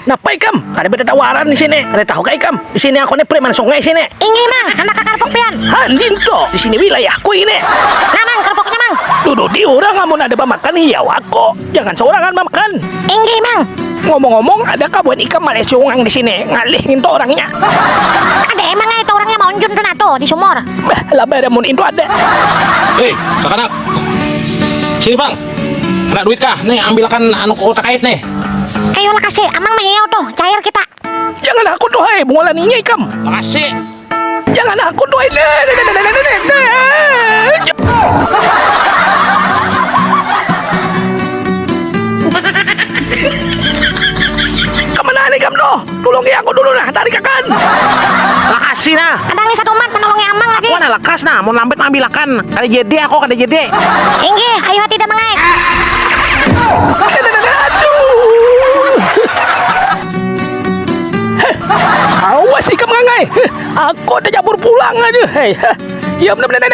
Napa ikam? Ada beda tawaran di sini. Ada tahu kah ikam? Di sini aku nih preman sungai sini. Ingi mang, anak kekerpok pian. Handin toh. Di sini wilayahku ini. Nah mang, kerpoknya mang. Duduk di orang ngamun ada makan hiau aku. Jangan seorangan makan. Ingi mang. Ngomong-ngomong, ada kabuan ikam Malaysia ungang di sini ngalih itu orangnya. Ada emang itu orangnya mau unjun tuh nato di sumur. Bah, lah beda mun itu ada. Hei, anak-anak. Sini bang. Ada duit kah? Nih, ambilkan anu kotak kait nih. Ayo lah kasih, amang mahiyau tuh, cair kita. Jangan aku tuh, hai, bunga laninya ikam. Makasih. Jangan aku tuh, hai. Kemana nih kamu tuh? Tolongi aku dulu nah, tarik akan. Makasih nah. Ada nih satu umat menolongi amang lagi. Aku ada lekas nah, mau lambat ambilakan. Kada jadi aku kada jadi. Ingi, ayo hati dah mengait. Awas ikam ngangai. Aku tercampur pulang aja. Hei, ya benar-benar.